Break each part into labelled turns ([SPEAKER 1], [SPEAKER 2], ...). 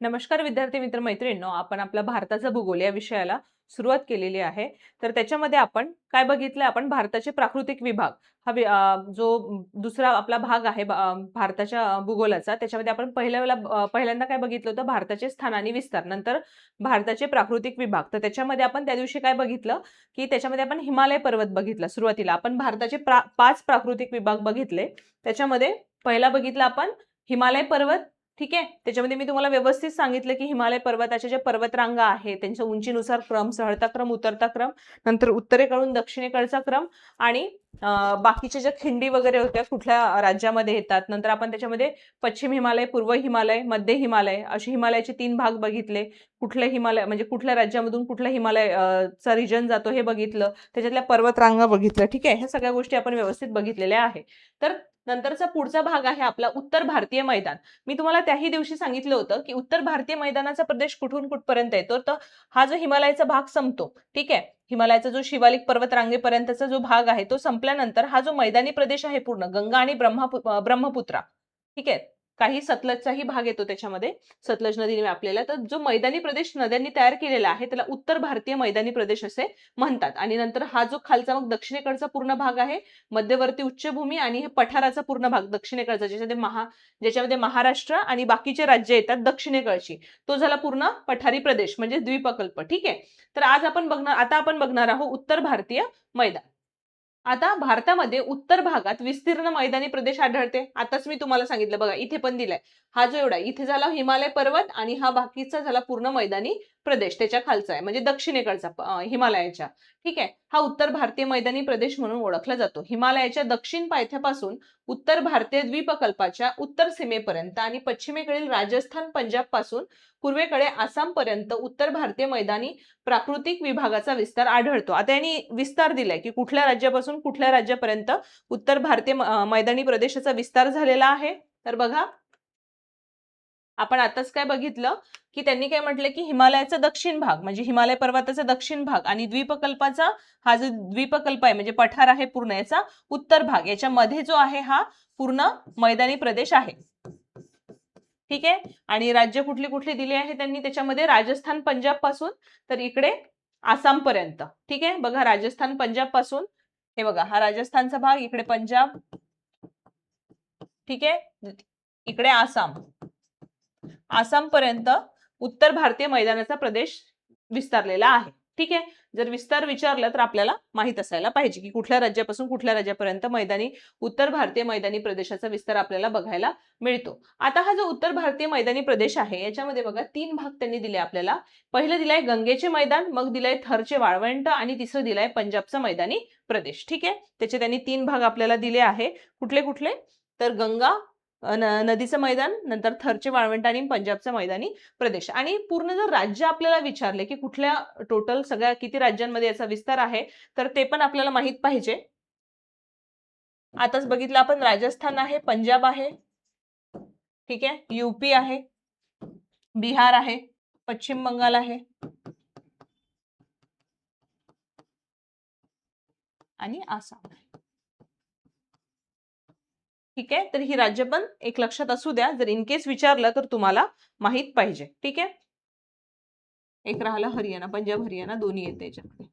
[SPEAKER 1] नमस्कार विद्यार्थी मित्र मैत्रिणींनो, आपण आपला भारताचा भूगोल या विषयाला सुरुवात केलेली आहे. तर त्याच्यामध्ये आपण काय बघितलं, आपण भारताचे प्राकृतिक विभाग जो दुसरा आपला भाग आहे भारताच्या भूगोलाचा, त्याच्यामध्ये आपण पहिल्यांदा काय बघितलं होतं, भारताचे स्थान आणि विस्तार, नंतर भारताचे प्राकृतिक विभाग. तर त्याच्यामध्ये आपण त्या दिवशी काय बघितलं, की त्याच्यामध्ये आपण हिमालय पर्वत बघितला. सुरुवातीला आपण भारताचे 5 प्राकृतिक विभाग बघितले. त्याच्यामध्ये पहिला बघितला आपण हिमालय पर्वत. ठीक आहे, त्याच्यामध्ये मी तुम्हाला व्यवस्थित सांगितलं की हिमालय पर्वताच्या ज्या पर्वतरांगा आहेत त्यांच्या उंचीनुसार क्रम, चढता क्रम, उतरता क्रम, नंतर उत्तरेकडून दक्षिणेकडचा क्रम आणि बाकीच्या ज्या खिंडी वगैरे होत्या कुठल्या राज्यामध्ये येतात. नंतर आपण त्याच्यामध्ये पश्चिम हिमालय, पूर्व हिमालय, मध्य हिमालय असे हिमालयाचे 3 भाग बघितले. कुठले हिमालय म्हणजे कुठल्या राज्यामधून कुठला हिमालय चा रिजन जातो हे बघितलं. त्याच्यातल्या पर्वतरांगा बघितलं. ठीक आहे, ह्या सगळ्या गोष्टी आपण व्यवस्थित बघितलेल्या आहे. तर नंतरचा पुढचा भाग आहे आपला उत्तर भारतीय मैदान. मी तुम्हाला त्याही दिवशी सांगितलं होतं की उत्तर भारतीय मैदानाचा प्रदेश कुठून कुठपर्यंत येतो. तर हा जो हिमालयाचा भाग संपतो, ठीक आहे, हिमालयाचा जो शिवालिक पर्वतरांगेपर्यंतचा जो भाग आहे तो संपल्यानंतर हा जो मैदानी प्रदेश आहे पूर्ण गंगा आणि ब्रह्मपुत्रा, ठीक आहे, काही सतलजचाही भाग येतो त्याच्यामध्ये, सतलज नदीने व्यापलेला. तर जो मैदानी प्रदेश नद्यांनी तयार केलेला आहे त्याला उत्तर भारतीय मैदानी प्रदेश असे म्हणतात. आणि नंतर हा जो खालचा मग दक्षिणेकडचा पूर्ण भाग आहे, मध्यवर्ती उच्चभूमी आणि हे पठाराचा पूर्ण भाग दक्षिणेकडचा, ज्याच्यामध्ये महाराष्ट्र आणि बाकीचे राज्य येतात दक्षिणेकडची, तो झाला पूर्ण पठारी प्रदेश म्हणजे द्वीपकल्प. ठीक आहे, तर आता आपण बघणार आहोत उत्तर भारतीय मैदान. आता भारतामध्ये उत्तर भागात विस्तीर्ण मैदानी प्रदेश आढळते. आताच मी तुम्हाला सांगितलं बघा, इथे पण दिलाय. हा जो एवढा इथे झाला हिमालय पर्वत आणि हा बाकीचा झाला पूर्ण मैदानी प्रदेश, त्याच्या खालचा आहे म्हणजे दक्षिणेकडचा हिमालयाच्या. ठीक आहे, हा उत्तर भारतीय मैदानी प्रदेश म्हणून ओळखला जातो. हिमालयाच्या दक्षिण पायथ्यापासून उत्तर भारतीय द्वीपकल्पाच्या उत्तर सीमेपर्यंत आणि पश्चिमेकडील राजस्थान, पंजाब पासून पूर्वेकडे आसाम पर्यंत उत्तर भारतीय मैदानी प्राकृतिक विभागाचा विस्तार आढळतो. आता यांनी विस्तार दिलाय की कुठल्या राज्यापासून कुठल्या राज्यापर्यंत उत्तर भारतीय मैदानी प्रदेशाचा विस्तार झालेला आहे. तर बघा, आपण आताच काय बघितलं की त्यांनी काय म्हटलं की हिमालयाचा दक्षिण भाग म्हणजे हिमालय पर्वताचा दक्षिण भाग आणि द्वीपकल्पाचा हा जो द्वीपकल्प आहे म्हणजे पठार आहे पूर्ण, याचा उत्तर भाग, याच्यामध्ये जो आहे हा पूर्ण मैदानी प्रदेश आहे. ठीक आहे, आणि राज्य कुठली कुठली दिली आहे त्यांनी त्याच्यामध्ये, राजस्थान पंजाब पासून तर इकडे आसाम पर्यंत. ठीक आहे, बघा राजस्थान पंजाब पासून, हे बघा हा राजस्थानचा भाग, इकडे पंजाब, ठीक आहे, इकडे आसाम, आसाम पर्यंत उत्तर भारतीय मैदानाचा प्रदेश विस्तारलेला आहे. ठीक आहे, जर विस्तार विचारलं तर आपल्याला माहित असायला पाहिजे की कुठल्या राज्यापासून कुठल्या राज्यापर्यंत उत्तर भारतीय मैदानी प्रदेशाचा विस्तार आपल्याला बघायला मिळतो. आता हा जो उत्तर भारतीय मैदानी प्रदेश आहे याच्यामध्ये बघा 3 भाग त्यांनी दिले आपल्याला. पहिलं दिलंय गंगेचे मैदान, मग दिलंय थरचे वाळवंट आणि तिसरं दिलंय पंजाबचा मैदानी प्रदेश. ठीक आहे, त्याचे त्यांनी 3 भाग आपल्याला दिले आहे. कुठले कुठले, तर गंगा नदीचं मैदान, नंतर थरचे वाळवंट आणि पंजाबचा मैदानी प्रदेश. आणि पूर्ण जर राज्य आपल्याला विचारले की कुठल्या टोटल सगळ्या किती राज्यांमध्ये याचा विस्तार आहे तर ते पण आपल्याला माहित पाहिजे. आताच बघितलं आपण, राजस्थान आहे, पंजाब आहे, ठीक आहे, यूपी आहे, बिहार आहे, पश्चिम बंगाल आहे आणि आसाम आहे. ठीक आहे, तर ही राज्य पण एक लक्षात असू द्या, जर इन केस विचारलं तर तुम्हाला माहित पाहिजे. ठीक आहे, एक राहिला हरियाणा, पंजाब हरियाणा दोन्ही येते याच्यामध्ये.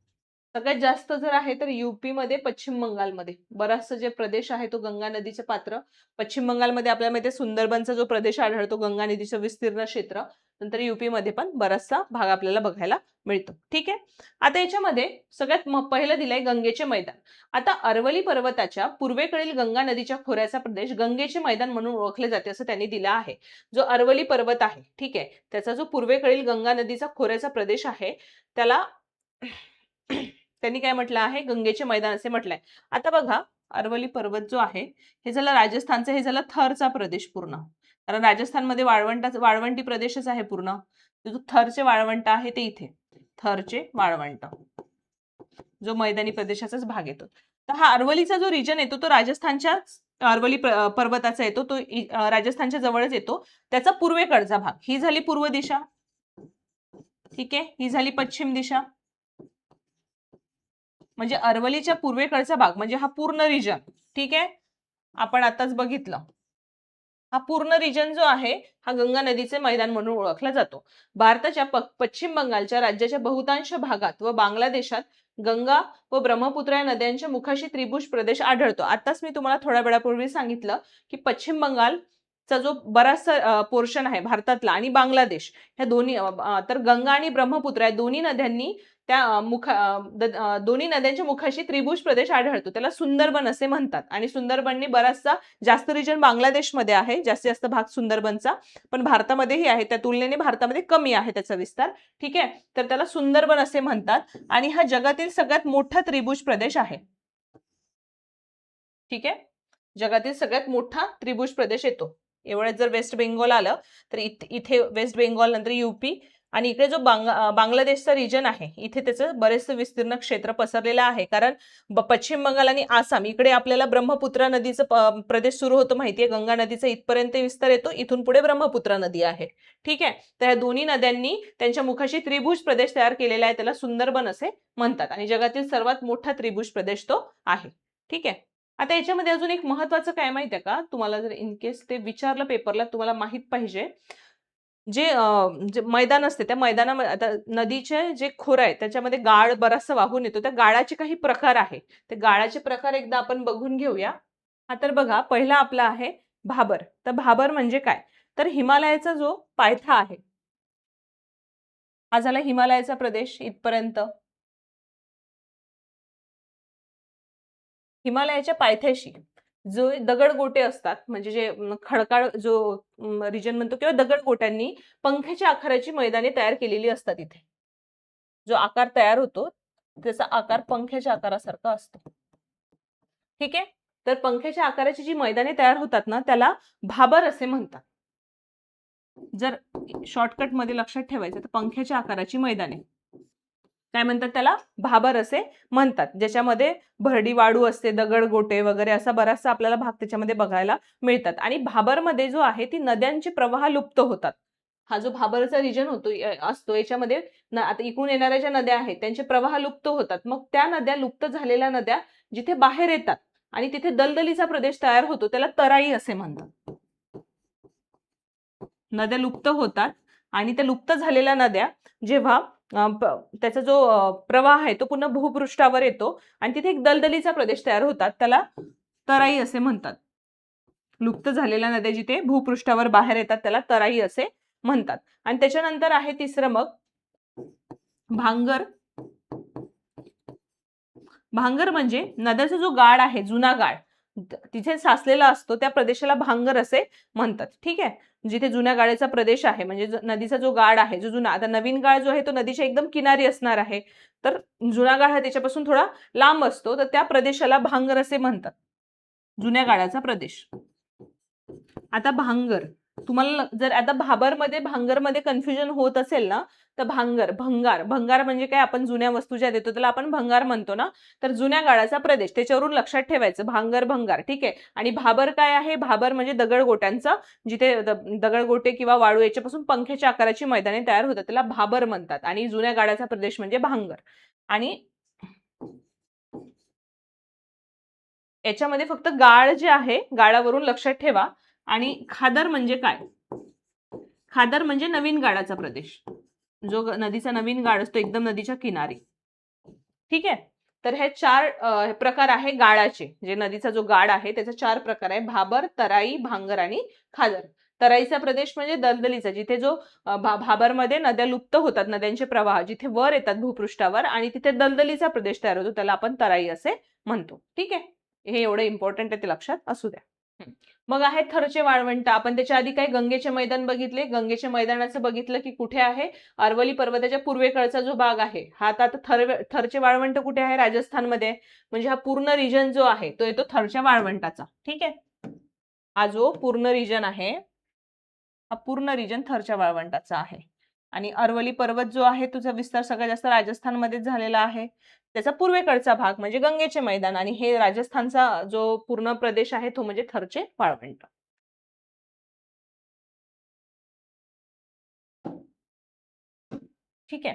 [SPEAKER 1] सगळ्यात जास्त जर आहे तर यूपी मध्ये, पश्चिम बंगालमध्ये बराचसा जे प्रदेश आहे तो गंगा नदीचे पात्र. पश्चिम बंगालमध्ये आपल्याला माहिती आहे सुंदरबनचा जो प्रदेश आढळतो गंगा नदीचं विस्तीर्ण क्षेत्र. नंतर यूपी मध्ये पण बराचसा भाग आपल्याला बघायला मिळतो. ठीक आहे, आता याच्यामध्ये सगळ्यात पहिलं दिलंय गंगेचे मैदान. आता अरवली पर्वताच्या पूर्वेकडील गंगा नदीच्या खोऱ्याचा प्रदेश गंगेचे मैदान म्हणून ओळखले जाते असं त्यांनी दिलं आहे. जो अरवली पर्वत आहे, ठीक आहे, त्याचा जो पूर्वेकडील गंगा नदीचा खोऱ्याचा प्रदेश आहे त्याला त्यांनी काय म्हटलं आहे, गंगेचे मैदान असे म्हटलंय. आता बघा, अरवली पर्वत जो आहे हे झालं राजस्थानचा, हे झालं थरचा प्रदेश पूर्ण, कारण राजस्थानमध्ये वाळवंटी प्रदेशच आहे पूर्ण. जो थरचे वाळवंट आहे ते इथे, थरचे वाळवंट जो मैदानी प्रदेशाचाच भाग येतो. तर हा अरवलीचा जो रिजन येतो तो राजस्थानच्या अरवली पर्वताचा येतो, तो राजस्थानच्या जवळच येतो. त्याचा पूर्वेकडचा भाग, ही झाली पूर्व दिशा, ठीक आहे, ही झाली पश्चिम दिशा, म्हणजे अरवलीच्या पूर्वेकडचा भाग म्हणजे हा पूर्ण रिजन. ठीक आहे, आपण आताच बघितलं हा पूर्ण रिजन जो आहे हा गंगा नदीचे मैदान म्हणून ओळखला जातो. भारताच्या पश्चिम बंगालच्या राज्याच्या बहुतांश भागात व बांगलादेशात गंगा व ब्रह्मपुत्रा या नद्यांच्या मुखाशी त्रिभुज प्रदेश आढळतो. आताच मी तुम्हाला थोड्या वेळापूर्वी सांगितलं की पश्चिम बंगालचा जो बराचसा पोर्शन आहे भारतातला आणि बांगलादेश ह्या दोन्ही तर गंगा आणि ब्रह्मपुत्रा या दोन्ही नद्यांनी त्या दोन्ही नद्यांच्या मुखाशी त्रिभुज प्रदेश आढळतो. त्याला सुंदरबन असे म्हणतात आणि सुंदरबननी बराचसा जास्त रिजन बांगलादेशमध्ये आहे, जास्तीत जास्त भाग सुंदरबनचा, पण भारतामध्येही आहे. त्या तुलनेने भारतामध्ये कमी आहे त्याचा विस्तार. ठीक आहे, तर त्याला सुंदरबन असे म्हणतात आणि हा जगातील सगळ्यात मोठा त्रिभुज प्रदेश आहे. ठीक आहे, जगातील सगळ्यात मोठा त्रिभुज प्रदेश येतो. एवढ्यात जर वेस्ट बेंगॉल आलं तर इथे वेस्ट बेंगॉल, नंतर यूपी आणि इकडे जो बांगलादेशचा रिजन आहे इथे त्याचं बरेचसे विस्तीर्ण क्षेत्र पसरलेलं आहे. कारण पश्चिम बंगाल आणि आसाम इकडे आपल्याला ब्रह्मपुत्रा नदीचं प्रदेश सुरू होतो माहितीये, गंगा नदीचा इथपर्यंत विस्तार येतो, इथून पुढे ब्रह्मपुत्रा नदी आहे. ठीक आहे, तर या दोन्ही नद्यांनी त्यांच्या मुखाशी त्रिभुज प्रदेश तयार केलेला आहे, त्याला सुंदरबन असे म्हणतात आणि जगातील सर्वात मोठा त्रिभुज प्रदेश तो आहे. ठीक आहे, आता याच्यामध्ये अजून एक महत्वाचं काय माहिती आहे का, तुम्हाला जर इन केस ते विचारलं पेपरला, तुम्हाला माहित पाहिजे, जे मैदान असते त्या मैदानामध्ये आता नदीचे जे खोर आहे त्याच्यामध्ये गाळ बराचसा वाहून येतो, त्या गाळाचे काही प्रकार आहे, ते गाळाचे प्रकार एकदा आपण बघून घेऊया. हा तर बघा, पहिला आपला आहे भाबर. तर भाबर म्हणजे काय, तर हिमालयाचा जो पायथा आहे हा झाला हिमालयाचा प्रदेश इथपर्यंत. हिमालयाच्या पायथ्याशी जो दगडगोटे असतात, म्हणजे जे खडकाळ जो रिजन म्हणतो किंवा दगडगोट्यांनी पंख्याच्या आकाराची मैदाने तयार केलेली असतात. इथे जो आकार तयार होतो त्याचा आकार पंख्याच्या आकारासारखा असतो. ठीक आहे, तर पंख्याच्या आकाराची जी मैदाने तयार होतात ना त्याला भाबर असे म्हणतात. जर शॉर्टकट मध्ये लक्षात ठेवायचं तर पंख्याच्या आकाराची मैदाने काय म्हणतात, त्याला भाबर असे म्हणतात, ज्याच्यामध्ये भरडी वाळू असते, दगड गोटे वगैरे असा बराचसा आपल्याला भाग त्याच्यामध्ये बघायला मिळतात. आणि भाबरमध्ये जो आहे ती नद्यांचे प्रवाह लुप्त होतात. हा जो भाबरचा रिजन होतो असतो याच्यामध्ये आता इकडून येणाऱ्या ज्या नद्या आहेत त्यांचे प्रवाह लुप्त होतात. मग त्या नद्या, लुप्त झालेल्या नद्या जिथे बाहेर येतात आणि तिथे दलदलीचा प्रदेश तयार होतो त्याला तराई असे म्हणतात. नद्या लुप्त होतात आणि त्या लुप्त झालेल्या नद्या जेव्हा त्याचा जो प्रवाह आहे तो पुन्हा भूपृष्ठावर येतो आणि तिथे एक दलदलीचा प्रदेश तयार होतात, त्याला तराई असे म्हणतात. लुप्त झालेल्या नद्या जिथे भूपृष्ठावर बाहेर येतात त्याला तराई असे म्हणतात. आणि त्याच्यानंतर आहे तिसरं मग भांगर. भांगर म्हणजे नद्याचा जो गाळ आहे, जुना गाळ तिथे साचलेला असतो, त्या प्रदेशाला भांगर असे म्हणतात. ठीक आहे, जिथे जुन्या गाळाचा प्रदेश आहे, म्हणजे नदीचा जो गाळ आहे, जो जुना, आता नवीन गाळ जो आहे तो नदीच्या एकदम किनारी असणार आहे, तर जुना गाळ हा त्याच्यापासून थोडा लांब असतो, तर त्या प्रदेशाला भांगर असे म्हणतात, जुन्या गाळाचा प्रदेश. आता भांगर, तुम्हाला जर आता भांगरमध्ये कन्फ्युजन होत असेल ना, तर भंगार म्हणजे काय, आपण जुन्या वस्तू ज्या देतो त्याला आपण भंगार म्हणतो ना, तर जुन्या गाळाचा प्रदेश, त्याच्यावरून लक्षात ठेवायचं भंगार. ठीक आहे, आणि भाबर काय आहे, भाबर म्हणजे दगडगोट्यांचा, जिथे दगडगोटे किंवा वाळू याच्यापासून पंख्याच्या आकाराची मैदाने तयार होतात त्याला भाबर म्हणतात, आणि जुन्या गाळाचा प्रदेश म्हणजे भांगर. आणि याच्यामध्ये फक्त गाळ जे आहे गाळावरून लक्षात ठेवा. आणि खादर म्हणजे काय, खादर म्हणजे नवीन गाळाचा प्रदेश, जो नदीचा नवीन गाळ असतो एकदम नदीच्या किनारी. ठीक आहे, तर हे 4 प्रकार आहे गाळाचे, जे नदीचा जो गाळ आहे त्याचे 4 प्रकार आहे, भाबर, तराई, भांगर आणि खादर. तराईचा प्रदेश म्हणजे दलदलीचा, जिथे जो भाबरमध्ये नद्या लुप्त होतात, नद्यांचे प्रवाह जिथे वर येतात भूपृष्ठावर आणि तिथे दलदलीचा प्रदेश तयार होतो त्याला आपण तराई असे म्हणतो. ठीक आहे, हे एवढं इम्पॉर्टंट आहे ते लक्षात असू द्या. मग आहे थरचे वाळवंट. आपण त्याच्या आधी काय गंगेचे मैदान बघितले, गंगेच्या मैदानाचं बघितलं की कुठे आहे, अरवली पर्वताच्या पूर्वेकडचा जो भाग आहे हा. आता थरचे वाळवंट कुठे आहे, राजस्थानमध्ये. म्हणजे हा पूर्ण रिजन जो आहे तो येतो थरच्या वाळवंटाचा. ठीक आहे, हा जो पूर्ण रिजन आहे हा पूर्ण रिजन थरच्या वाळवंटाचा आहे. आणि अरवली पर्वत जो आहे तुझा विस्तार सगळ्यात जास्त राजस्थानमध्येच झालेला आहे, त्याचा पूर्वेकडचा भाग म्हणजे गंगेचे मैदान, आणि हे राजस्थानचा जो पूर्ण प्रदेश आहे तो म्हणजे थरचे वाळवंट. ठीक आहे,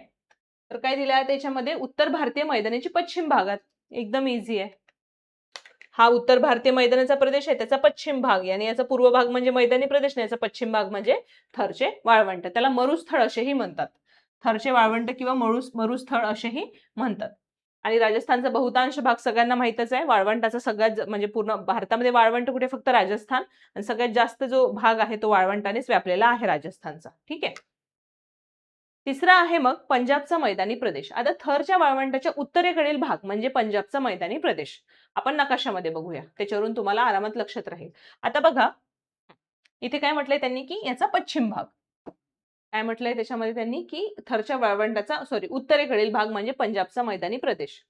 [SPEAKER 1] तर काय दिलं आहे त्याच्यामध्ये, उत्तर भारतीय मैदानाची पश्चिम भागात, एकदम इझी आहे. हा उत्तर भारतीय मैदानाचा प्रदेश आहे, त्याचा पश्चिम भाग, यानी याचा पूर्व भाग म्हणजे मैदानी प्रदेश नाही, याचा पश्चिम भाग म्हणजे थरचे वाळवंट. त्याला मरुस्थळ असेही म्हणतात. थरचे वाळवंट किंवा मरुस्थळ असेही म्हणतात. आणि राजस्थानचा बहुतांश भाग सगळ्यांना माहितच आहे. वाळवंटाचा सगळ्यात म्हणजे पूर्ण भारतामध्ये वाळवंट कुठे, फक्त राजस्थान, आणि सगळ्यात जास्त जो भाग आहे तो वाळवंटानेच व्यापलेला आहे राजस्थानचा. ठीक आहे. तिसरा आहे मग पंजाबचा मैदानी प्रदेश. आता थरच्या वाळवंटाच्या उत्तरेकडील भाग म्हणजे पंजाबचा मैदानी प्रदेश. आपण नकाशामध्ये बघूया, त्याच्यावरून तुम्हाला आरामात लक्षात राहील. आता बघा इथे काय म्हटलंय त्यांनी की याचा पश्चिम भाग, काय म्हटलंय त्याच्यामध्ये त्यांनी की थरच्या वाळवंटाचा उत्तरेकडील भाग म्हणजे पंजाबचा मैदानी प्रदेश.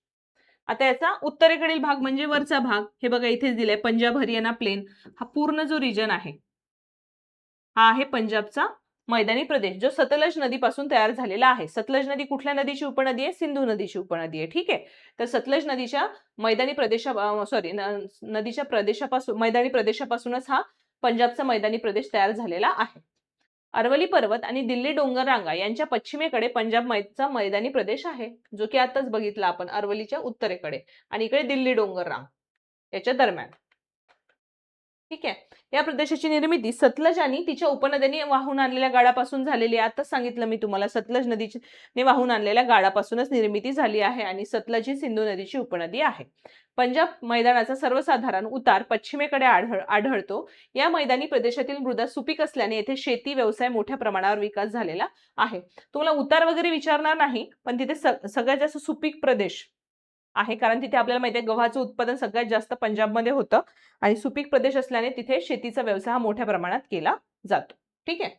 [SPEAKER 1] आता याचा उत्तरेकडील भाग म्हणजे वरचा भाग, हे बघा इथेच दिलंय पंजाब हरियाणा प्लेन, हा पूर्ण जो रिजन आहे हा आहे पंजाबचा मैदानी प्रदेश, जो सतलज नदीपासून तयार झालेला आहे. सतलज नदी कुठल्या नदीची उपनदी आहे? सिंधू नदीची उपनदी आहे. ठीक आहे. तर सतलज नदीच्या मैदानी नदीच्या प्रदेशापासून मैदानी प्रदेशापासूनच हा पंजाबचा मैदानी प्रदेश तयार झालेला आहे. अरवली पर्वत आणि दिल्ली डोंगर रांगा यांच्या पश्चिमेकडे पंजाबचा मैदानी प्रदेश आहे, जो की आताच बघितला आपण, अरवलीच्या उत्तरेकडे, आणि इकडे दिल्ली डोंगर रांग याच्या दरम्यान. ठीक आहे. या प्रदेशाची निर्मिती सतलज आणि तिच्या उपनद्यांनी वाहून आणलेल्या गाडापासून झालेली आहे. आताच सांगितलं मी तुम्हाला, सतलज नदीने वाहून आणलेल्या गाडापासूनच निर्मिती झाली आहे, आणि सतलज ही सिंधू नदीची उपनदी आहे. पंजाब मैदानाचा सर्वसाधारण उतार पश्चिमेकडे आढळतो. या मैदानी प्रदेशातील मृदा सुपीक असल्याने येथे शेती व्यवसाय मोठ्या प्रमाणावर विकास झालेला आहे. तुम्हाला उतार वगैरे विचारणार नाही, पण तिथे सगळ्यात जास्त सुपीक प्रदेश आहे, कारण तिथे आपल्याला माहिती आहे गव्हाचं उत्पादन सगळ्यात जास्त पंजाबमध्ये होतं, आणि सुपीक प्रदेश असल्याने तिथे शेतीचा व्यवसाय हा मोठ्या प्रमाणात केला जातो. ठीक आहे.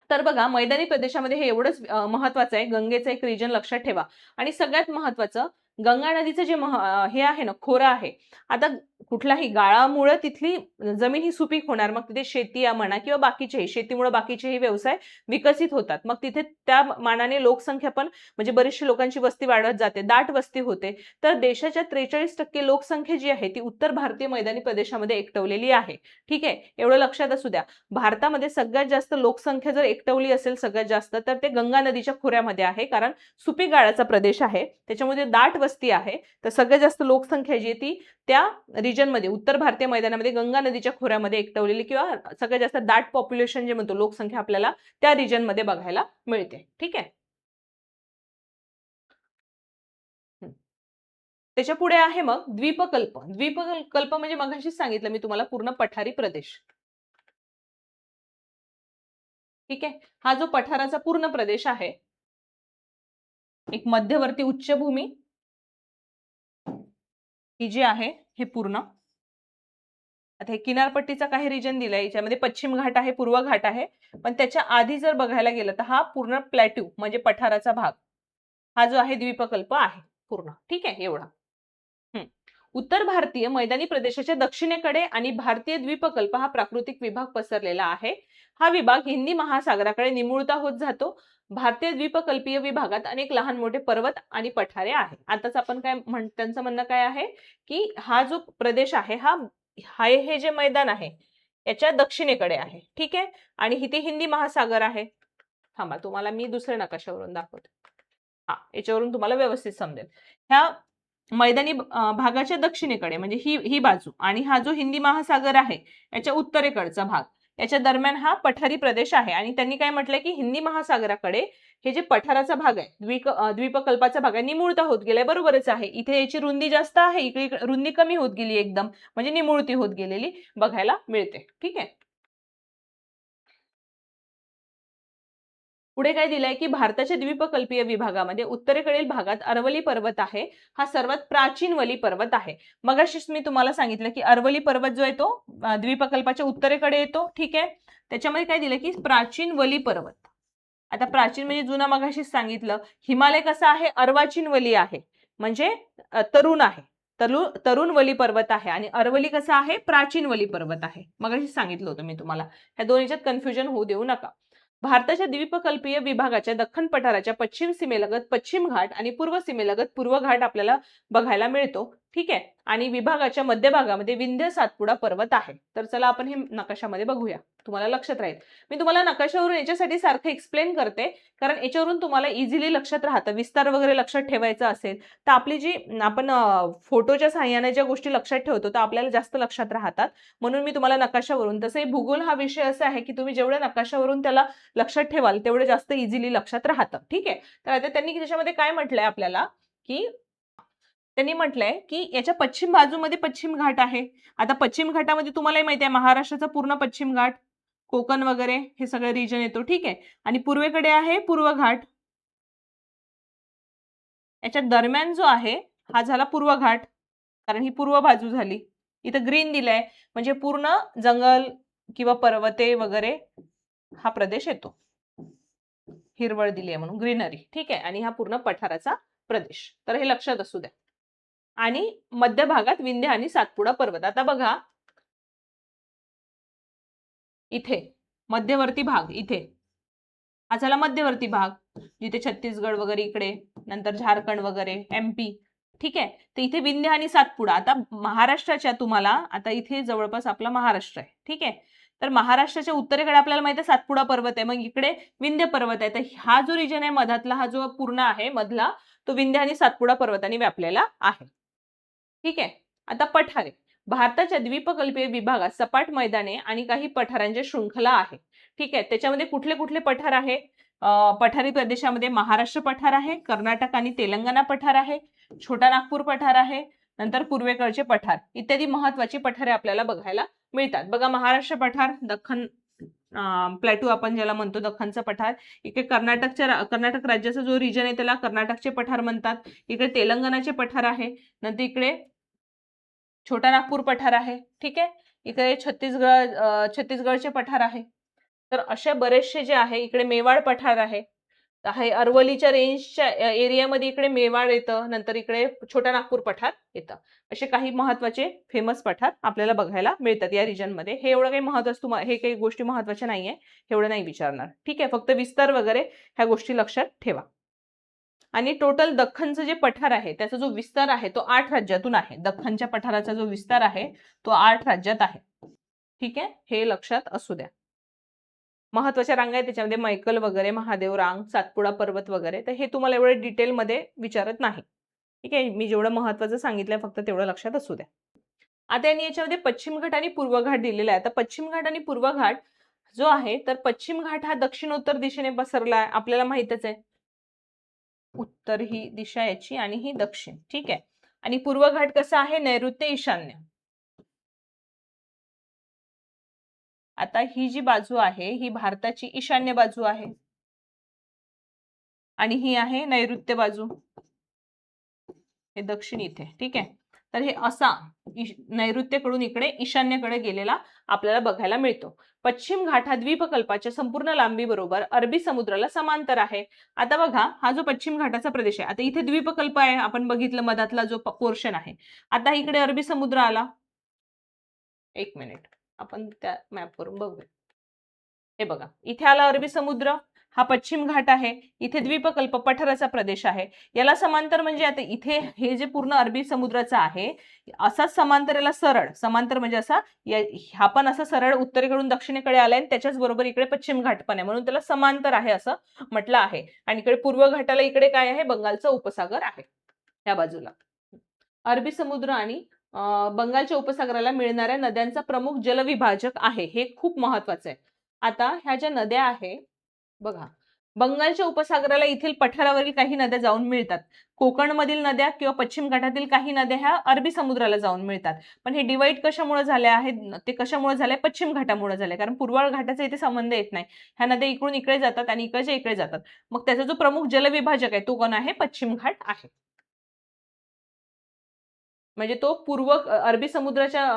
[SPEAKER 1] तर बघा मैदानी प्रदेशामध्ये हे एवढंच महत्वाचं आहे. गंगेचं एक रिजन लक्षात ठेवा, आणि सगळ्यात महत्वाचं गंगा नदीचं जे हे आहे ना, खोरं आहे. आता कुठलाही गाळामुळे तिथली जमीन ही सुपीक होणार, मग तिथे शेती म्हणा किंवा बाकीचेही, शेतीमुळे बाकीचेही व्यवसाय विकसित होतात. मग तिथे त्या मानाने लोकसंख्या पण म्हणजे बरीचशी लोकांची वस्ती वाढत जाते, दाट वस्ती होते. तर देशाच्या 43% लोकसंख्या जी आहे ती उत्तर भारतीय मैदानी प्रदेशामध्ये एकवटलेली आहे. ठीक आहे. एवढं लक्षात असू द्या. भारतामध्ये सगळ्यात जास्त लोकसंख्या जर एकवटली असेल सगळ्यात जास्त, तर ते गंगा नदीच्या खोऱ्यामध्ये आहे, कारण सुपीक गाळाचा प्रदेश आहे, त्याच्यामध्ये दाट वस्ती आहे. तर सगळ्यात जास्त लोकसंख्या जी आहे ती त्या रिजनमध्ये, उत्तर भारतीय मैदानामध्ये गंगा नदीच्या खोऱ्यामध्ये एकवटलेली, किंवा सगळ्यात जास्त दाट पॉप्युलेशन जे म्हणतो, लोकसंख्या आपल्याला त्या रिजनमध्ये बघायला मिळते. ठीक आहे. त्याच्या पुढे आहे मग द्वीपकल्प. द्वीपकल्प म्हणजे मगाशीच सांगितलं मी तुम्हाला, पूर्ण पठारी प्रदेश. ठीक आहे. हा जो पठाराचा पूर्ण प्रदेश आहे, एक मध्यवर्ती उच्चभूमी ही जी आहे हे पूर्ण, आता हे किनारपट्टीचा काही रिजन दिलाय, याच्यामध्ये पश्चिम घाट आहे, पूर्व घाट आहे, पण त्याच्या आधी जर बघायला गेलं तर हा पूर्ण प्लॅट्यू म्हणजे पठाराचा भाग, हा जो आहे द्वीपकल्प आहे पूर्ण. ठीक आहे. एवढा. उत्तर भारतीय मैदानी प्रदेशाच्या दक्षिणेकडे आणि भारतीय द्वीपकल्प हा प्राकृतिक विभाग पसरलेला आहे. हा विभाग हिंदी महासागराकडे निमुळता होत जातो. भारतीय द्वीपकल्पीय विभागात अनेक लहान मोठे पर्वत आणि पठारे आहेत. आताच आपण त्यांचं म्हणणं काय आहे की हा जो प्रदेश आहे हे जे मैदान आहे याच्या दक्षिणेकडे आहे. ठीक आहे. आणि इथे हिंदी महासागर आहे. थांबा, तुम्हाला मी दुसऱ्या नकाशावरून दाखवते. याच्यावरून तुम्हाला व्यवस्थित समजेल. ह्या मैदानी भागाच्या दक्षिणेकडे म्हणजे ही बाजू, आणि हा जो हिंदी महासागर आहे याच्या उत्तरेकडचा भाग, याच्या दरम्यान हा पठारी प्रदेश आहे. आणि त्यांनी काय म्हटलंय की हिंदी महासागराकडे हे जे पठाराचा भाग आहे, द्वीपकल्पाचा भाग आहे, निमुळता होत गेलाय. बरोबरच आहे. इथे याची रुंदी जास्त आहे, इकडे रुंदी कमी होत गेली, एकदम म्हणजे निमुळती होत गेलेली बघायला मिळते. ठीक आहे. पुढे काय दिलंय की भारताच्या द्वीपकल्पीय विभागामध्ये उत्तरेकडील भागात अरवली पर्वत आहे. हा सर्वात प्राचीन वली पर्वत आहे. मगाशीच मी तुम्हाला सांगितलं की अरवली पर्वत जो आहे तो द्वीपकल्पाच्या उत्तरेकडे येतो. ठीक आहे. त्याच्यामध्ये काय दिलं की प्राचीन वली पर्वत. आता प्राचीन म्हणजे जुना, मगाशीच सांगितलं. हिमालय कसा आहे? अर्वाचीन वली आहे, म्हणजे तरुण आहे. तरुण वली पर्वत आहे. आणि अरवली कसा आहे? प्राचीन वली पर्वत आहे. मगाशीच सांगितलं होतं मी तुम्हाला. ह्या दोन्हीच्यात कन्फ्युजन होऊ देऊ नका. भारताच्या द्वीपकल्पीय विभागाच्या दख्खन पठाराच्या पश्चिम सीमेलगत पश्चिम घाट आणि पूर्व सीमेलगत पूर्व घाट आपल्याला बघायला मिळतो. ठीक आहे. आणि विभागाच्या मध्यभागामध्ये विंध्य सातपुडा पर्वत आहे. तर चला आपण हे नकाशामध्ये बघूया, तुम्हाला लक्षात राहील. मी तुम्हाला नकाशावरून याच्यासाठी सारखं एक्सप्लेन करते, कारण याच्यावरून तुम्हाला इझिली लक्षात राहतं. विस्तार वगैरे लक्षात ठेवायचा असेल तर आपली जी आपण फोटोच्या सहाय्याने ज्या गोष्टी लक्षात ठेवतो तर आपल्याला जास्त लक्षात राहतात. म्हणून मी तुम्हाला नकाशावरून, तसे भूगोल हा विषय असा आहे की तुम्ही जेवढ्या नकाशावरून त्याला लक्षात ठेवाल तेवढे जास्त इझिली लक्षात राहतं. ठीक आहे. तर आता त्यांनी त्याच्यामध्ये काय म्हटलंय आपल्याला, की त्यांनी म्हटलंय की याच्या पश्चिम बाजूमध्ये पश्चिम घाट आहे. आता पश्चिम घाटामध्ये तुम्हालाही माहिती आहे महाराष्ट्राचा पूर्ण पश्चिम घाट, कोकण वगैरे हे सगळे रिजन येतो. ठीक आहे. आणि पूर्वेकडे आहे पूर्व घाट. याच्या दरम्यान जो आहे हा झाला पूर्व घाट, कारण ही पूर्व बाजू झाली. इथं ग्रीन दिलंय म्हणजे पूर्ण जंगल किंवा पर्वते वगैरे हा प्रदेश येतो. हिरवळ दिली आहे म्हणून ग्रीनरी. ठीक आहे. आणि हा पूर्ण पठाराचा प्रदेश. तर हे लक्षात असू द्या. आणि मध्य भागात विंध्य आणि सातपुडा पर्वत. आता बघा इथे मध्यवर्ती भाग, इथे हा झाला मध्यवर्ती भाग, जिथे छत्तीसगड वगैरे इकडे, नंतर झारखंड वगैरे, MP. ठीक आहे. तर इथे विंध्य आणि सातपुडा. आता महाराष्ट्राच्या तुम्हाला आता इथे जवळपास आपला महाराष्ट्र आहे. ठीक आहे. तर महाराष्ट्राच्या उत्तरेकडे आपल्याला माहिती आहे सातपुडा पर्वत आहे, मग इकडे विंध्य पर्वत आहे. तर हा जो रिजन आहे मधातला, हा जो पूर्ण आहे मधला, तो विंध्य आणि सातपुडा पर्वतांनी व्यापलेला आहे. ठीक आहे. आता पठारे. भारताच्या द्वीपकल्पीय विभागात सपाट मैदाने आणि काही पठारांची शृंखला आहे. ठीक आहे. त्याच्यामध्ये कुठले कुठले पठार आहे? पठारी प्रदेशामध्ये महाराष्ट्र पठार आहे, कर्नाटक आणि तेलंगणा पठार आहे, छोटा नागपूर पठार आहे, नंतर पूर्वेकडचे पठार इत्यादी महत्वाची पठारे आपल्याला बघायला मिळतात. बघा महाराष्ट्र पठार, दख्खन प्लॅटू आपण ज्याला म्हणतो, दख्खनचा पठार. इकडे कर्नाटक राज्याचा जो रिजन आहे त्याला कर्नाटकचे पठार म्हणतात. इकडे तेलंगणाचे पठार आहे, नंतर इकडे छोटा नागपूर पठार आहे. ठीक आहे. इकडे छत्तीसगडचे पठार आहे. तर अशा बरेचसे जे आहे, इकडे मेवाड पठार आहे. अरवलीच्या रेंजच्या एरियामध्ये इकडे मेवाड येतं, नंतर इकडे छोटा नागपूर पठार येतं. असे काही महत्वाचे फेमस पठार आपल्याला बघायला मिळतात या रिजनमध्ये. हे एवढं काही महत्वाचं, हे काही गोष्टी महत्वाच्या नाहीये, एवढं नाही विचारणार. ठीक आहे. फक्त विस्तार वगैरे ह्या गोष्टी लक्षात ठेवा. आणि टोटल दख्खनचं जे पठार आहे त्याचा जो विस्तार आहे तो 8 राज्यातून आहे. दख्खनच्या पठाराचा जो विस्तार आहे तो 8 राज्यात आहे. ठीक आहे. हे लक्षात असू द्या. महत्वाच्या रांगा आहेत त्याच्यामध्ये मैकल वगैरे, महादेव रांग, सातपुडा पर्वत वगैरे. तर हे तुम्हाला एवढे डिटेलमध्ये विचारत नाही. ठीक आहे. मी जेवढं महत्वाचं सांगितलंय फक्त तेवढं लक्षात असू द्या. आता यांनी याच्यामध्ये पश्चिम घाट आणि पूर्व घाट दिलेला आहे. आता पश्चिम घाट आणि पूर्व घाट जो आहे, तर पश्चिम घाट हा दक्षिणोत्तर दिशेने पसरला आहे, आपल्याला माहितच आहे. उत्तर ही दिशा याची आणि ही दक्षिण. ठीक आहे. आणि पूर्व घाट कसा आहे? नैऋत्य ईशान्य. आता ही जी बाजू आहे ही भारताची ईशान्य बाजू आहे आणि ही आहे नैऋत्य बाजू, हे दक्षिण इथे. ठीक आहे. तर हे असा नैऋत्यकडून इकडे ईशान्येकडे गेलेला आपल्याला बघायला मिळतो. पश्चिम घाट हा द्वीपकल्पाच्या संपूर्ण लांबी बरोबर अरबी समुद्राला समांतर आहे. आता बघा हा जो पश्चिम घाटाचा प्रदेश आहे, आता इथे द्वीपकल्प आहे, आपण बघितलं मधातला जो पोर्शन आहे. आता इकडे अरबी समुद्र आला. एक मिनिट, आपण त्या मॅपवरून बघूया. हे बघा इथे आला अरबी समुद्र, हा पश्चिम घाट आहे, इथे द्वीपकल्प पठाराचा प्रदेश आहे. याला समांतर म्हणजे आता इथे हे जे पूर्ण अरबी समुद्राचा आहे असाच समांतर, याला सरळ समांतर म्हणजे असा, हा पण असा सरळ उत्तरेकडून दक्षिणेकडे आलाय आणि त्याच्याच बरोबर इकडे पश्चिम घाट पण आहे, म्हणून त्याला समांतर आहे असं म्हटलं आहे. आणि इकडे पूर्व घाटाला इकडे काय आहे? बंगालचा उपसागर आहे या बाजूला. अरबी समुद्र आणि बंगालच्या उपसागराला मिळणाऱ्या नद्यांचा प्रमुख जलविभाजक आहे, हे खूप महत्वाचं आहे. आता ह्या ज्या नद्या आहे बघा, बंगालच्या उपसागराला इथील पठारावरील काही नद्या जाऊन मिळतात. कोकणमधील नद्या किंवा पश्चिम घाटातील काही नद्या ह्या अरबी समुद्राला जाऊन मिळतात. पण हे डिवाइड कशामुळे झाले आहेत? ते कशामुळे झाले? पश्चिम घाटामुळे झाले, कारण पूर्व घाटाचा इथे संबंध येत नाही. ह्या नद्या इकडून इकडे जातात आणि इकडच्या इकडे जातात. मग त्याचा जो प्रमुख जलविभाजक आहे तो कोण आहे? पश्चिम घाट आहे. म्हणजे तो अरबी समुद्राच्या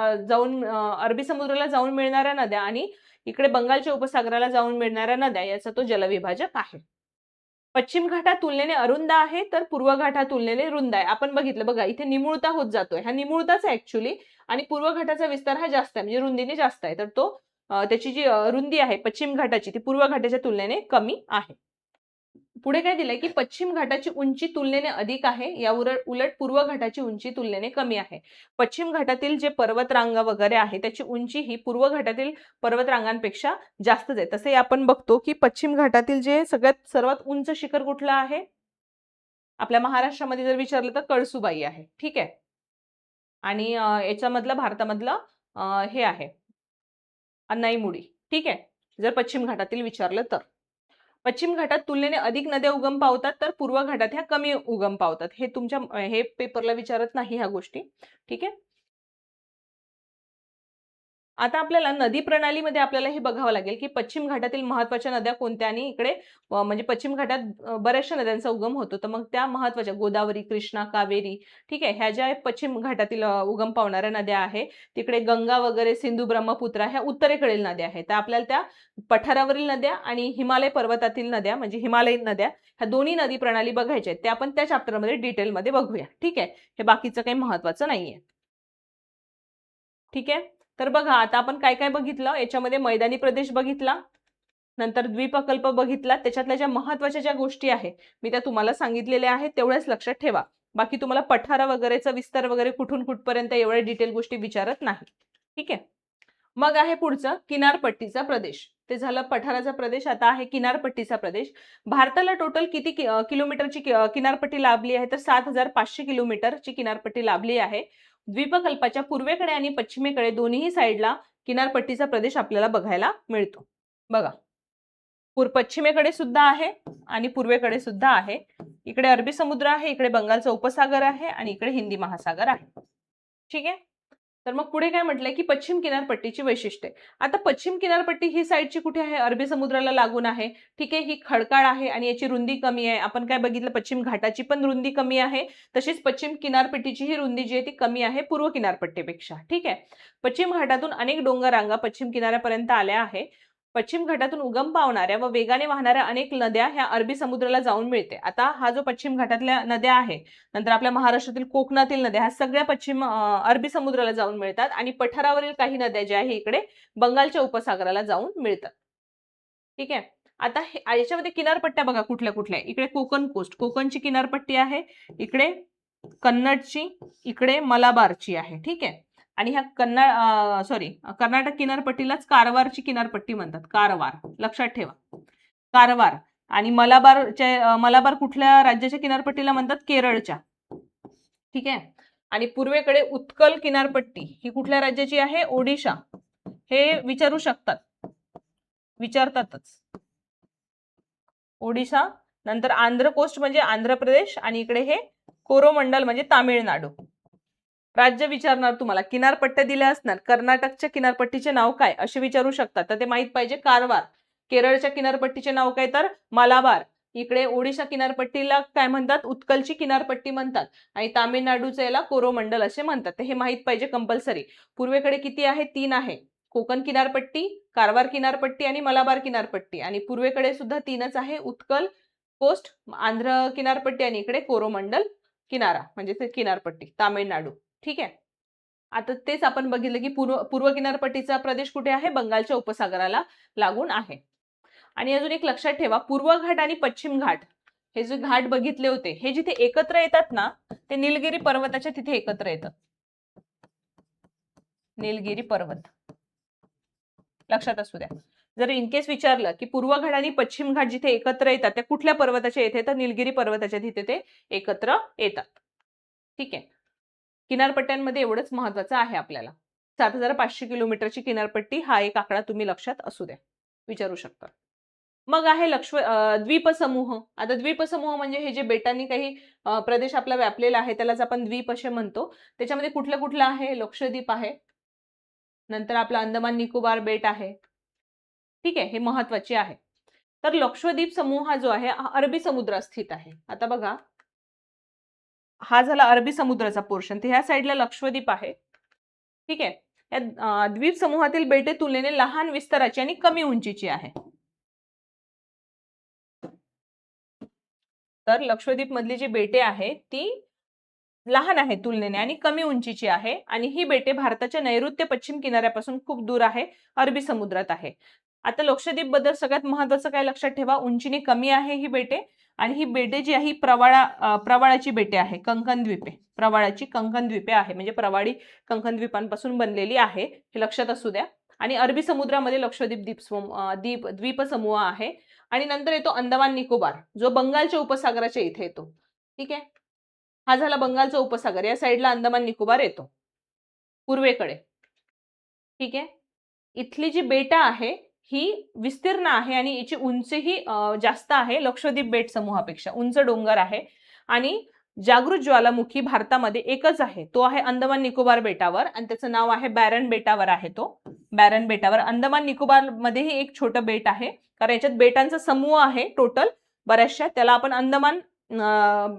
[SPEAKER 1] अरबी समुद्राला जाऊन मिळणाऱ्या नद्या आणि इकडे बंगालच्या उपसागराला जाऊन मिळणाऱ्या नद्या याचा तो जलविभाजक आहे. पश्चिम घाट हा तुलनेने अरुंद आहे, तर पूर्व घाट हा तुलनेने रुंद आहे. आपण बघितलं बघा, इथे निमुळता होत जातोय, हा निमुळताच आहे ऍक्च्युली. आणि पूर्व घाटाचा विस्तार हा जास्त आहे, म्हणजे रुंदीने जास्त आहे. तर तो त्याची जी रुंदी आहे पश्चिम घाटाची ती पूर्व घाटाच्या तुलनेने कमी आहे. पुढे काय दिलंय की पश्चिम घाटाची उंची तुलनेने अधिक आहे, या उलट पूर्व घाटाची उंची तुलनेने कमी आहे. पश्चिम घाटातील जे पर्वतरांगा वगैरे आहे त्याची उंची ही पूर्व घाटातील पर्वतरांगांपेक्षा जास्तच आहे. तसे आपण बघतो की पश्चिम घाटातील जे सर्वात उंच शिखर कुठलं आहे, आपल्या महाराष्ट्रामध्ये जर विचारलं तर कळसुबाई आहे. ठीक आहे. आणि याच्यामधलं भारतामधलं हे आहे अन्नाईमुडी. ठीक आहे, जर पश्चिम घाटातील विचारलं तर. पश्चिम घाटात तुलनेने अधिक नद्या उगम पावतात, तर पूर्व घाटात ह्या कमी उगम पावतात. हे तुमच्या हे पेपरला विचारत नाही ह्या गोष्टी. ठीक आहे. आता आपल्याला नदी प्रणालीमध्ये आपल्याला हे बघावं लागेल की पश्चिम घाटातील महत्त्वाच्या नद्या कोणत्या, आणि इकडे म्हणजे पश्चिम घाटात बऱ्याचशा नद्यांचा उगम होतो. तर मग त्या महत्त्वाच्या गोदावरी, कृष्णा, कावेरी, ठीक आहे, ह्या ज्या पश्चिम घाटातील उगम पावणाऱ्या नद्या आहे, तिकडे गंगा वगैरे, सिंधू, ब्रह्मपुत्रा ह्या उत्तरेकडील नद्या आहेत. तर आपल्याला त्या पठारावरील नद्या आणि हिमालय पर्वतातील नद्या म्हणजे हिमालयीन नद्या ह्या दोन्ही नदी प्रणाली बघायच्या आहेत. त्या आपण त्या चॅप्टरमध्ये डिटेलमध्ये बघूया. ठीक आहे, हे बाकीचं काही महत्त्वाचं नाहीये. ठीक आहे. तर बघा आता आपण काय काय बघितलं, याच्यामध्ये मैदानी प्रदेश बघितला, नंतर द्वीपकल्प बघितला. त्याच्यातल्या ज्या महत्त्वाच्या ज्या गोष्टी आहेत मी त्या तुम्हाला सांगितलेल्या आहेत, तेवढ्याच लक्षात ठेवा. बाकी तुम्हाला पठारा वगैरेचा विस्तार वगैरे कुठून कुठपर्यंत एवढ्या डिटेल गोष्टी विचारत नाही. ठीक आहे. मग आहे पुढचं किनारपट्टीचा प्रदेश. ते झालं पठाराचा प्रदेश. आता आहे किनारपट्टीचा प्रदेश. भारताला टोटल किती किलोमीटरची किनारपट्टी लाभली आहे, तर 7,500 किलोमीटरची किनारपट्टी लाभली आहे. द्वीपकल्पाच्या पूर्वेकडे आणि पश्चिमेकडे दोन्ही साईडला किनारपट्टीचा प्रदेश आपल्याला बघायला मिळतो. बघा, पश्चिमेकडे सुद्धा आहे आणि पूर्वेकडे सुद्धा आहे. इकडे अरबी समुद्र आहे, इकडे बंगालचा उपसागर आहे आणि इकडे हिंदी महासागर आहे. ठीक आहे. तर मग पुढे काय म्हटलंय की पश्चिम किनारपट्टीची वैशिष्ट्ये. आता पश्चिम किनारपट्टी ही साईडची कुठे आहे, अरबी समुद्राला लागून आहे. ठीक आहे, ही खडकाळ आहे आणि याची रुंदी कमी आहे. आपण काय बघितलं, पश्चिम घाटाची पण रुंदी कमी आहे, तशीच पश्चिम किनारपट्टीची ही रुंदी जी आहे ती कमी आहे पूर्व किनारपट्टीपेक्षा. ठीक आहे. पश्चिम घाटातून अनेक डोंगर रांगा पश्चिम किनाऱ्यापर्यंत आल्या आहे. पश्चिम घाटातून उगम पावणाऱ्या व वेगाने वाहणाऱ्या अनेक नद्या ह्या अरबी समुद्राला जाऊन मिळते. आता हा जो पश्चिम घाटातल्या नद्या आहे, नंतर आपल्या महाराष्ट्रातील कोकणातील नद्या, ह्या सगळ्या पश्चिम अरबी समुद्राला जाऊन मिळतात आणि पठारावरील काही नद्या ज्या आहे इकडे बंगालच्या उपसागराला जाऊन मिळतात. ठीक आहे. आता याच्यामध्ये किनारपट्ट्या बघा कुठल्या कुठल्या. इकडे कोकण कोस्ट, कोकणची किनारपट्टी आहे, इकडे कन्नडची, इकडे मलाबारची आहे. ठीक आहे. आणि ह्या कर्नाटक किनारपट्टीलाच कारवारची किनारपट्टी म्हणतात. कारवार लक्षात ठेवा, कारवार. आणि मलाबार कुठल्या राज्याच्या किनारपट्टीला म्हणतात, केरळच्या. ठीक आहे. आणि पूर्वेकडे उत्कल किनारपट्टी ही कुठल्या राज्याची आहे, ओडिशा. हे विचारू शकतात, विचारतातच. ओडिशा. नंतर आंध्र कोस्ट म्हणजे आंध्र प्रदेश आणि इकडे हे कोरोमंडल म्हणजे तामिळनाडू. राज्य विचारणार तुम्हाला, किनारपट्ट्या दिल्या असणार, कर्नाटकच्या किनारपट्टीचे नाव काय असे विचारू शकतात, तर ते माहित पाहिजे. कारवार. केरळच्या किनारपट्टीचे नाव काय, तर मलाबार. इकडे ओडिशा किनारपट्टीला काय म्हणतात, उत्कलची किनारपट्टी म्हणतात आणि तामिळनाडूचं याला कोरोमंडल असे म्हणतात. तर हे माहित पाहिजे कंपल्सरी. पूर्वेकडे किती आहे, 3 आहे. कोकण किनारपट्टी, कारवार किनारपट्टी आणि मलाबार किनारपट्टी. आणि पूर्वेकडे सुद्धा 3च आहे, उत्कल कोस्ट, आंध्र किनारपट्टी आणि इकडे कोरोमंडल किनारा म्हणजे ते किनारपट्टी तामिळनाडू. ठीक आहे. आता तेच आपण बघितलं की पूर्व किनारपट्टीचा प्रदेश कुठे आहे, बंगालच्या उपसागराला लागून आहे. आणि अजून एक लक्षात ठेवा, पूर्व घाट आणि पश्चिम घाट हे जे घाट बघितले होते, हे जिथे एकत्र येतात ना, ते निलगिरी पर्वताच्या तिथे एकत्र येतात. निलगिरी पर्वत लक्षात असू द्या. जर इन केस विचारलं की पूर्व घाट आणि पश्चिम घाट जिथे एकत्र येतात त्या कुठल्या पर्वताच्या येथे, तर निलगिरी पर्वताच्या तिथे ते एकत्र येतात. ठीक आहे. किनारपट्ट्यांमध्ये एवढंच महत्वाचं आहे आपल्याला. 7,500 किलोमीटरची किनारपट्टी हा एक आकडा तुम्ही लक्षात असू द्या, विचारू शकता. मग आहे द्वीपसमूह. आता द्वीपसमूह म्हणजे हे जे बेटांनी काही प्रदेश आपला व्यापलेला आहे त्यालाच आपण द्वीप असे म्हणतो. त्याच्यामध्ये कुठलं कुठलं आहे, लक्षद्वीप आहे, नंतर आपला अंदमान निकोबार बेट आहे. ठीक आहे, हे महत्वाचे आहे. तर लक्षद्वीप समूह जो आहे हा अरबी समुद्रात स्थित आहे. आता बघा, हा झाला अरबी समुद्राचा पोर्शन, तर ह्या साईडला लक्षद्वीप आहे. ठीक आहे. या द्वीप समूहातील बेटे तुलनेने लहान विस्ताराची आणि कमी उंचीची आहे. तर लक्षद्वीप मधली जी बेटे आहे ती लहान आहे तुलनेने आणि कमी उंचीची आहे आणि ही बेटे भारताच्या नैऋत्य पश्चिम किनाऱ्यापासून खूप दूर आहे, अरबी समुद्रात आहे. आता लक्षद्वीप बद्दल सगळ्यात महत्त्वाचं काय लक्षात ठेवा, उंचीने कमी आहे ही बेटे आणि ही बेटे जी आहे ही प्रवाळाची बेटे आहे, कंकण द्वीपे, प्रवाळाची कंकण द्वीपे आहे, म्हणजे प्रवाळी कंकण द्वीपांपासून बनलेली आहे, हे लक्षात असू द्या. आणि अरबी समुद्रामध्ये लक्षद्वीप द्वीपसमूह आहे. आणि नंतर येतो अंदमान निकोबार, जो बंगालच्या उपसागराच्या इथे येतो. ठीक आहे, हा झाला बंगालचा उपसागर, या साईडला अंदमान निकोबार येतो पूर्वेकडे. ठीक आहे, इथली जी बेटा आहे ही विस्तीर्ण आहे आणि याची उंचीही जास्त आहे लक्षद्वीप बेट समूहापेक्षा, उंच डोंगर आहे. आणि जागृत ज्वालामुखी भारतामध्ये एकच आहे, तो आहे अंदमान निकोबार बेटावर आणि त्याचं नाव आहे बॅरन बेटावर आहे. तो बॅरन बेटावर, अंदमान निकोबार मध्येही एक छोटं बेट आहे, कारण याच्यात बेटांचा समूह आहे टोटल बऱ्याचशा, त्याला आपण अंदमान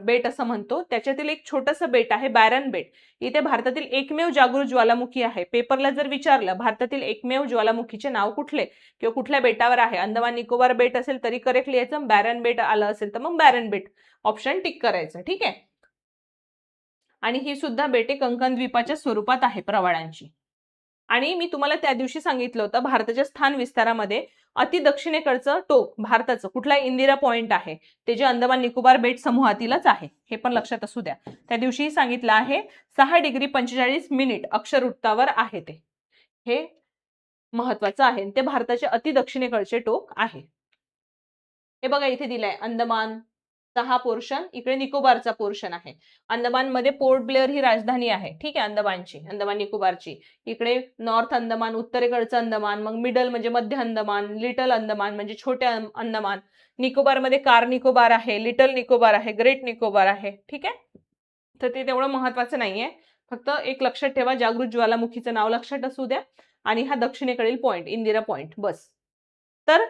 [SPEAKER 1] बेट असं म्हणतो. त्याच्यातील एक छोटंसं बेट आहे बॅरन बेट. इथे भारतातील एकमेव जागृत ज्वालामुखी आहे. पेपरला जर विचारलं भारतातील एकमेव ज्वालामुखीचे नाव कुठले किंवा कुठल्या बेटावर आहे, अंदमान निकोबार बेट असेल तरी करेक्ट लिहायचं, बॅरन बेट आलं असेल तर मग बॅरन बेट ऑप्शन टिक करायचं. ठीक आहे, आणि ही सुद्धा बेटे कंकण द्वीपाच्या स्वरूपात आहे प्रवाळांची. आणि मी तुम्हाला त्या दिवशी सांगितलं होतं भारताच्या स्थान विस्तारामध्ये अति दक्षिणेकडचं टोक भारताचं कुठला इंदिरा पॉइंट आहे, ते जे अंदमान निकोबार बेट समूहातीलच आहे, हे पण लक्षात असू द्या. त्या दिवशी सांगितलं आहे 6°45' अक्षरवृत्तावर आहे, ते हे महत्वाचं आहे. ते भारताच्या अति दक्षिणेकडचे टोक आहे. हे बघा इथे दिलंय अंदमान 6 पोर्शन, इकडे निकोबारचा पोर्शन आहे. अंदमान मध्ये पोर्ट ब्लेअर ही राजधानी आहे. ठीक आहे, अंदमानची, अंदमान निकोबारची. इकडे नॉर्थ अंदमान, उत्तरेकडचं अंदमान, मग मिडल म्हणजे मध्य अंदमान, लिटल अंदमान म्हणजे छोटे अंदमान, निकोबार मध्ये कार निकोबार आहे, लिटल निकोबार आहे, ग्रेट निकोबार आहे. ठीक आहे, तर ते तेवढं महत्वाचं नाहीये, फक्त एक लक्षात ठेवा, जागृत ज्वालामुखीचं नाव लक्षात असू द्या आणि हा दक्षिणेकडील पॉइंट इंदिरा पॉइंट, बस. तर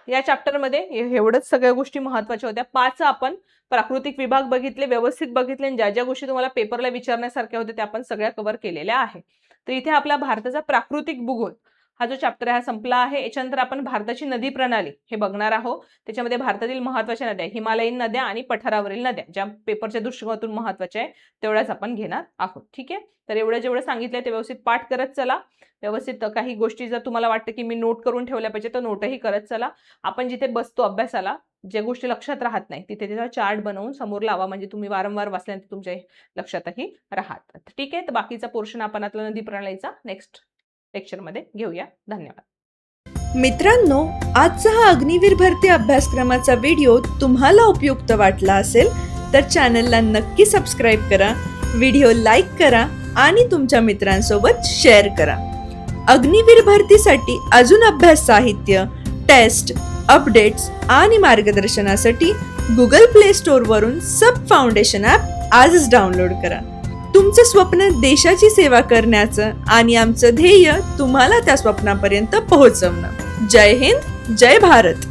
[SPEAKER 1] या चॅप्टर मध्ये एवढंच सगळ्या गोष्टी महत्वाच्या होत्या. 5 आपण प्राकृतिक विभाग बघितले, व्यवस्थित बघितले, आणि ज्या ज्या गोष्टी तुम्हाला पेपरला विचारण्यासारख्या होत्या त्या आपण सगळ्या कव्हर केलेल्या आहे. तर इथे आपला भारताचा प्राकृतिक भूगोल हा जो चॅप्टर आहे हा संपला आहे. याच्यानंतर आपण भारताची नदी प्रणाली हे बघणार आहोत. त्याच्यामध्ये भारतातील महत्वाच्या नद्या, हिमालयीन नद्या आणि पठारावरील नद्या, ज्या पेपरच्या दृष्टिकोनातून महत्वाच्या आहे तेवढ्याच आपण घेणार आहोत. ठीक आहे, तर एवढं जेवढं सांगितलंय ते व्यवस्थित पाठ करत चला. व्यवस्थित काही गोष्टी जर तुम्हाला वाटतं की मी नोट करून ठेवल्या पाहिजे तर नोटही करत चला. आपण जिथे बसतो अभ्यासाला, ज्या गोष्टी लक्षात राहत नाही तिथे त्याचा चार्ट बनवून समोर लावा, म्हणजे तुम्ही वारंवार वाचल्यानंतर तुमच्या लक्षातही राहतात. ठीक आहे, तर बाकीचा पोर्शन आपण आता नदी प्रणालीचा नेक्स्ट लेक्चरमध्ये घेऊया. धन्यवाद
[SPEAKER 2] मित्रांनो. आजचा हा अग्निवीर भरती अभ्यासक्रमाचा व्हिडिओ तुम्हाला उपयुक्त वाटला असेल तर चॅनलला नक्की सबस्क्राईब करा, व्हिडिओ लाईक करा आणि तुमच्या मित्रांसोबत शेअर करा. अग्निवीर भरतीसाठी अजून अभ्यास साहित्य, टेस्ट, अपडेट्स आणि मार्गदर्शनासाठी गुगल प्ले स्टोअर वरून सब फाउंडेशन ॲप आजच डाउनलोड करा. तुमचं स्वप्न देशाची सेवा करण्याचं आणि आमचं ध्येय तुम्हाला त्या स्वप्नापर्यंत पोहोचवणं. जय हिंद, जय भारत.